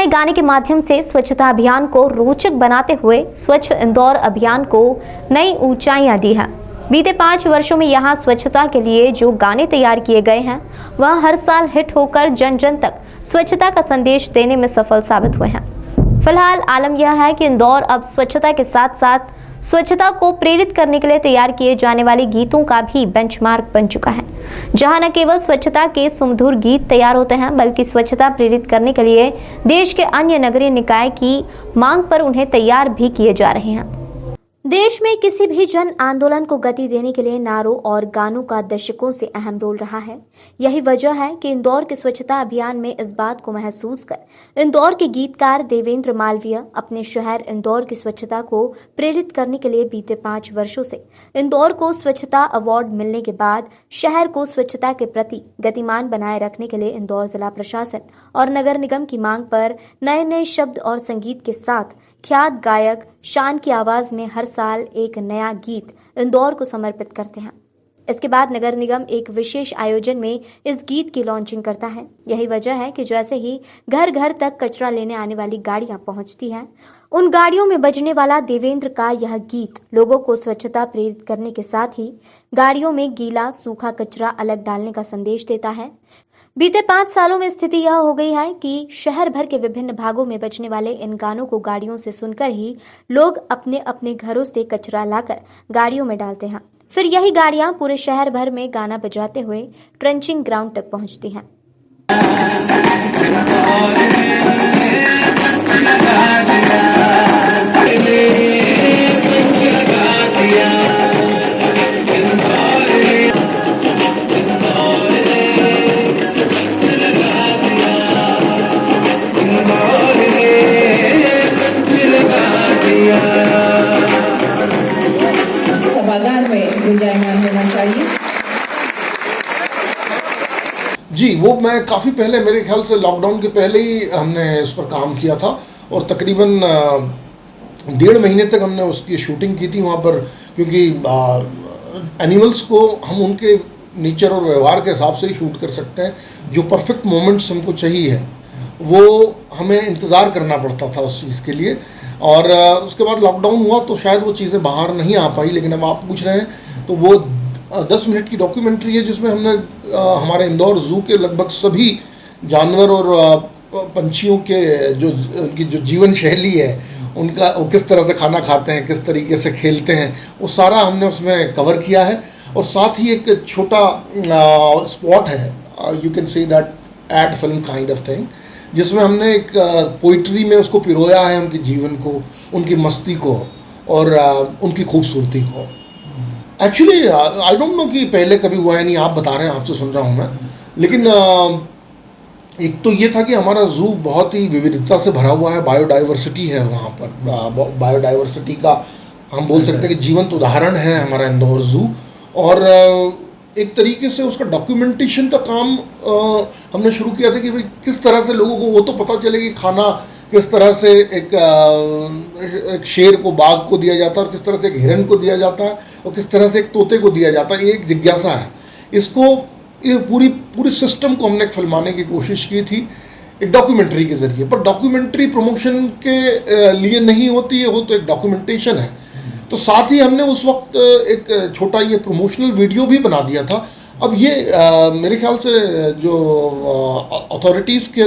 गाने के माध्यम से स्वच्छता अभियान को रोचक बनाते हुए स्वच्छ इंदौर अभियान को नई ऊंचाइयां दी है। बीते 5 वर्षों में यहां स्वच्छता के लिए जो गाने तैयार किए गए हैं वह हर साल हिट होकर जन जन तक स्वच्छता का संदेश देने में सफल साबित हुए हैं। फिलहाल आलम यह है कि इंदौर अब स्वच्छता के साथ साथ स्वच्छता को प्रेरित करने के लिए तैयार किए जाने वाले गीतों का भी बेंचमार्क बन चुका है, जहां न केवल स्वच्छता के सुमधुर गीत तैयार होते हैं बल्कि स्वच्छता प्रेरित करने के लिए देश के अन्य नगरीय निकाय की मांग पर उन्हें तैयार भी किए जा रहे हैं। देश में किसी भी जन आंदोलन को गति देने के लिए नारों और गानों का दशकों से अहम रोल रहा है। यही वजह है कि इंदौर के स्वच्छता अभियान में इस बात को महसूस कर इंदौर के गीतकार देवेंद्र मालवीय अपने शहर इंदौर की स्वच्छता को प्रेरित करने के लिए बीते 5 वर्षों से इंदौर को स्वच्छता अवार्ड मिलने के बाद शहर को स्वच्छता के प्रति गतिमान बनाए रखने के लिए इंदौर जिला प्रशासन और नगर निगम की मांग पर नए नए शब्द और संगीत के साथ ख्यात गायक शान की आवाज में हर साल एक नया गीत इंदौर को समर्पित करते हैं। इसके बाद नगर निगम एक विशेष आयोजन में इस गीत की लॉन्चिंग करता है। यही वजह है कि जैसे ही घर घर तक कचरा लेने आने वाली गाड़ियां पहुंचती हैं, उन गाड़ियों में बजने वाला देवेंद्र का यह गीत लोगों को स्वच्छता प्रेरित करने के साथ ही गाड़ियों में गीला सूखा कचरा अलग डालने का संदेश देता है। बीते 5 सालों में स्थिति यह हो गई है कि शहर भर के विभिन्न भागों में बजने वाले इन गानों को गाड़ियों से सुनकर ही लोग अपने अपने घरों से कचरा लाकर गाड़ियों में डालते हैं। फिर यही गाड़ियां पूरे शहर भर में गाना बजाते हुए ट्रेंचिंग ग्राउंड तक पहुंचती हैं। होना चाहिए। जी, वो मैं काफ़ी पहले, मेरे ख्याल से लॉकडाउन के पहले ही हमने इस पर काम किया था और तकरीबन 1.5 महीने तक हमने उसकी शूटिंग की थी वहाँ पर, क्योंकि एनिमल्स को हम उनके नेचर और व्यवहार के हिसाब से ही शूट कर सकते हैं। जो परफेक्ट मोमेंट्स हमको चाहिए वो हमें इंतज़ार करना पड़ता था उस चीज़ के लिए। और उसके बाद लॉकडाउन हुआ तो शायद वो चीज़ें बाहर नहीं आ पाई। लेकिन अब आप पूछ रहे हैं तो वो 10 मिनट की डॉक्यूमेंट्री है जिसमें हमने हमारे इंदौर ज़ू के लगभग सभी जानवर और पंछियों के उनकी जो जीवन शैली है, उनका वो किस तरह से खाना खाते हैं, किस तरीके से खेलते हैं, वो सारा हमने उसमें कवर किया है। और साथ ही एक छोटा स्पॉट है, you can say that ad film kind of thing, जिसमें हमने एक पोइट्री में उसको पिरोया है, उनके जीवन को, उनकी मस्ती को और उनकी खूबसूरती को। एक्चुअली आई डोंट नो कि पहले कभी हुआ है नहीं, आप बता रहे हैं, आपसे सुन रहा हूँ मैं। लेकिन एक तो ये था कि हमारा ज़ू बहुत ही विविधता से भरा हुआ है, बायोडाइवर्सिटी है वहाँ पर। बायोडाइवर्सिटी का हम बोल सकते हैं कि जीवंत उदाहरण है हमारा इंदौर ज़ू। और एक तरीके से उसका डॉक्यूमेंटेशन का काम हमने शुरू किया था कि भाई किस तरह से लोगों को वो तो पता चले कि खाना किस तरह से एक शेर को, बाघ को दिया जाता है और किस तरह से एक हिरन को दिया जाता है और किस तरह से एक तोते को दिया जाता है। ये एक जिज्ञासा है। इसको ये पूरी सिस्टम को हमने फिल्माने की कोशिश की थी एक डॉक्यूमेंट्री के ज़रिए। पर डॉक्यूमेंट्री प्रमोशन के लिए नहीं होती है, वो तो एक डॉक्यूमेंटेशन है। तो साथ ही हमने उस वक्त एक छोटा ये प्रमोशनल वीडियो भी बना दिया था। अब ये मेरे ख्याल से जो अथॉरिटीज़ के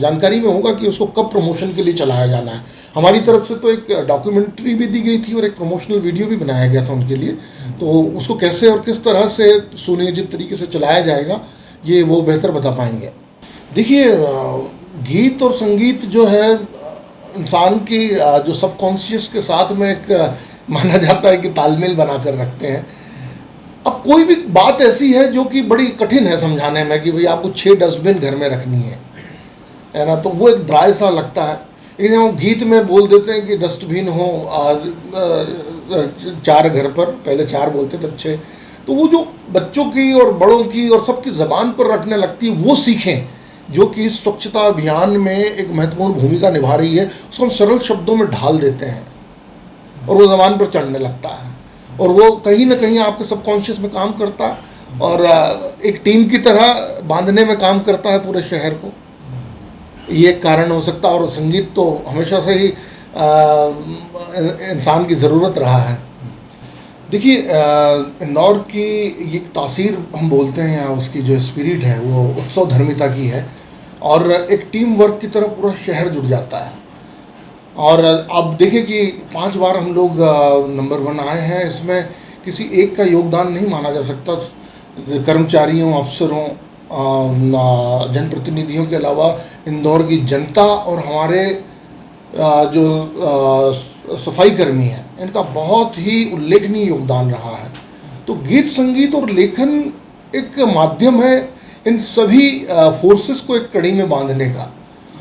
जानकारी में होगा कि उसको कब प्रमोशन के लिए चलाया जाना है। हमारी तरफ से तो एक डॉक्यूमेंट्री भी दी गई थी और एक प्रमोशनल वीडियो भी बनाया गया था उनके लिए। तो उसको कैसे और किस तरह से सुनियोजित तरीके से चलाया जाएगा ये वो बेहतर बता पाएंगे। देखिए, गीत और संगीत जो है इंसान की जो सबकॉन्शियस के साथ में एक माना जाता है कि तालमेल बनाकर रखते हैं। अब कोई भी बात ऐसी है जो कि बड़ी कठिन है समझाने में कि भाई आपको 6 डस्टबिन घर में रखनी है ना, तो वो एक ड्राई सा लगता है। लेकिन हम गीत में बोल देते हैं कि डस्टबिन हो 4 घर पर, पहले 4 बोलते थे, 6। तो वो जो बच्चों की और बड़ों की और सबकी ज़बान पर रखने लगती है वो सीखें, जो कि स्वच्छता अभियान में एक महत्वपूर्ण भूमिका निभा रही है। उसको हम सरल शब्दों में ढाल देते हैं और वो ज़बान पर चढ़ने लगता है और वो कहीं ना कहीं आपके सबकॉन्शियस में काम करता है और एक टीम की तरह बांधने में काम करता है पूरे शहर को। ये एक कारण हो सकता है, और संगीत तो हमेशा से ही इंसान की ज़रूरत रहा है। देखिए, इंदौर की ये तासीर हम बोलते हैं, या उसकी जो स्पिरिट है वो उत्सव धर्मिता की है, और एक टीम वर्क की तरह पूरा शहर जुड़ जाता है। और आप देखिए कि 5 बार हम लोग नंबर 1 आए हैं, इसमें किसी एक का योगदान नहीं माना जा सकता। कर्मचारियों, अफसरों, जनप्रतिनिधियों के अलावा इंदौर की जनता और हमारे जो सफाई कर्मी हैं, इनका बहुत ही उल्लेखनीय योगदान रहा है। तो गीत, संगीत और लेखन एक माध्यम है इन सभी फोर्सेस को एक कड़ी में बांधने का,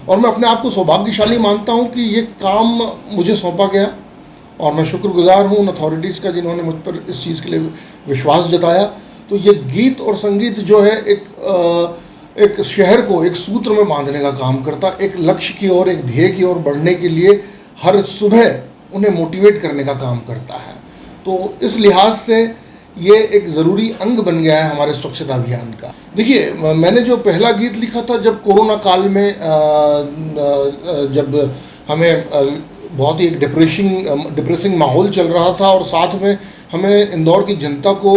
और मैं अपने आप को सौभाग्यशाली मानता हूं कि ये काम मुझे सौंपा गया, और मैं शुक्रगुजार हूं उन अथॉरिटीज़ का जिन्होंने मुझ पर इस चीज़ के लिए विश्वास जताया। तो ये गीत और संगीत जो है एक शहर को एक सूत्र में बांधने का काम करता, एक लक्ष्य की ओर, एक ध्येय की ओर बढ़ने के लिए हर सुबह उन्हें मोटिवेट करने का काम करता है। तो इस लिहाज से ये एक ज़रूरी अंग बन गया है हमारे स्वच्छता अभियान का। देखिए, मैंने जो पहला गीत लिखा था जब कोरोना काल में जब हमें बहुत ही एक डिप्रेसिंग माहौल चल रहा था, और साथ में हमें इंदौर की जनता को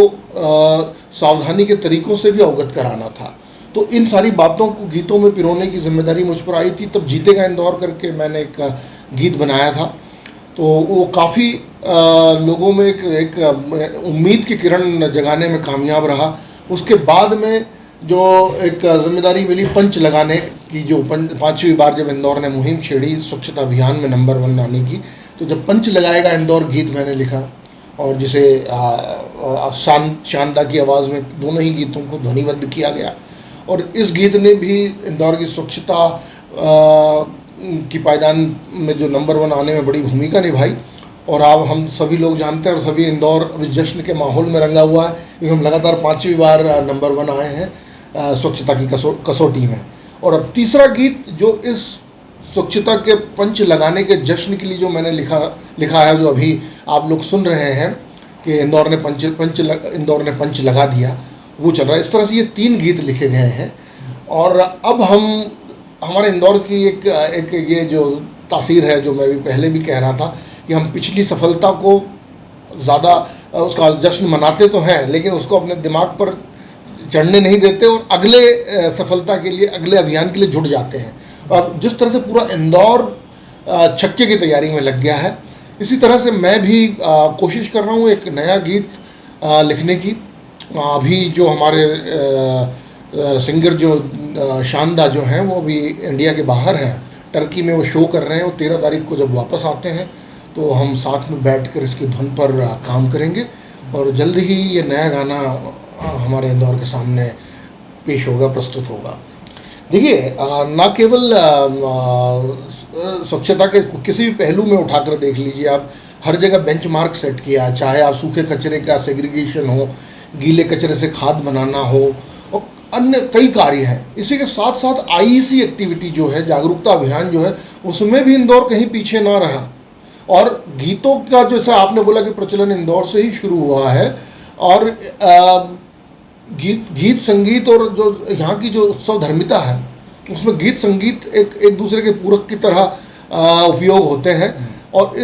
सावधानी के तरीक़ों से भी अवगत कराना था, तो इन सारी बातों को गीतों में पिरोने की जिम्मेदारी मुझ पर आई थी। तब जीतेगा इंदौर करके मैंने एक गीत बनाया था, तो वो काफ़ी लोगों में एक उम्मीद की किरण जगाने में कामयाब रहा। उसके बाद में जो एक जिम्मेदारी मिली पंच लगाने की, जो 5वीं बार जब इंदौर ने मुहिम छेड़ी स्वच्छता अभियान में नंबर 1 आने की, तो जब पंच लगाएगा इंदौर गीत मैंने लिखा, और जिसे शानदा की आवाज़ में दोनों ही गीतों को ध्वनिबद्ध किया गया, और इस गीत ने भी इंदौर की स्वच्छता की पायदान में जो नंबर 1 आने में बड़ी भूमिका निभाई। और अब हम सभी लोग जानते हैं, और सभी इंदौर अभी जश्न के माहौल में रंगा हुआ है, क्योंकि हम लगातार 5वीं बार नंबर 1 आए हैं स्वच्छता की कसौटी में। और अब तीसरा गीत जो इस स्वच्छता के पंच लगाने के जश्न के लिए जो मैंने लिखा है, जो अभी आप लोग सुन रहे हैं कि इंदौर ने पंच लगा दिया, वो चल रहा है। इस तरह से ये 3 गीत लिखे गए हैं, और अब हमारे इंदौर की एक ये जो तासीर है, जो मैं भी पहले भी कह रहा था कि हम पिछली सफलता को ज़्यादा उसका जश्न मनाते तो हैं, लेकिन उसको अपने दिमाग पर चढ़ने नहीं देते, और अगले सफलता के लिए, अगले अभियान के लिए जुट जाते हैं। और जिस तरह से पूरा इंदौर छक्के की तैयारी में लग गया है, इसी तरह से मैं भी कोशिश कर रहा हूँ एक नया गीत लिखने की। अभी जो हमारे सिंगर जो शानदा जो हैं, वो अभी इंडिया के बाहर हैं, टर्की में वो शो कर रहे हैं। वो 13 तारीख को जब वापस आते हैं तो हम साथ में बैठकर इसकी धुन पर काम करेंगे, और जल्द ही ये नया गाना हमारे इंदौर के सामने पेश होगा, प्रस्तुत होगा। देखिए, ना केवल स्वच्छता के किसी भी पहलू में उठाकर देख लीजिए आप, हर जगह बेंचमार्क सेट किया, चाहे आप सूखे कचरे का सेग्रीगेशन हो, गीले कचरे से खाद बनाना हो, और अन्य कई कार्य हैं। इसी के साथ साथ IEC एक्टिविटी जो है, जागरूकता अभियान जो है, उसमें भी इंदौर कहीं पीछे ना रहा। और गीतों का, जैसा आपने बोला कि प्रचलन इंदौर से ही शुरू हुआ है, और गीत संगीत और जो यहाँ की जो उत्सव धर्मिता है, उसमें गीत संगीत एक दूसरे के पूरक की तरह उपयोग होते हैं। और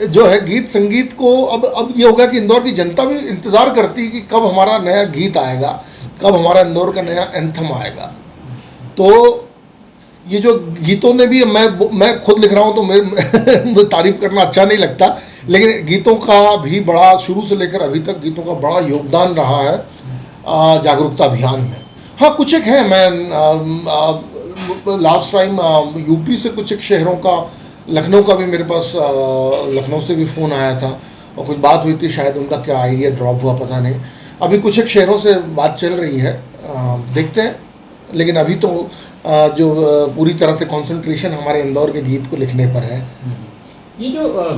जो है गीत संगीत को अब ये होगा कि इंदौर की जनता भी इंतज़ार करती है कि कब हमारा नया गीत आएगा, कब हमारा इंदौर का नया एंथम आएगा। तो ये जो गीतों ने भी, मैं खुद लिख रहा हूँ तो मुझे तारीफ करना अच्छा नहीं लगता, लेकिन गीतों का भी बड़ा, शुरू से लेकर अभी तक गीतों का बड़ा योगदान रहा है जागरूकता अभियान में। हाँ, कुछ एक है, मैं लास्ट टाइम यूपी से कुछ एक शहरों का, लखनऊ का भी मेरे पास, लखनऊ से भी फ़ोन आया था, और कुछ बात हुई थी, शायद उनका क्या आइडिया ड्रॉप हुआ पता नहीं। अभी कुछ एक शहरों से बात चल रही है, देखते हैं। लेकिन अभी तो जो पूरी तरह से कंसंट्रेशन हमारे इंदौर के गीत को लिखने पर है। ये जो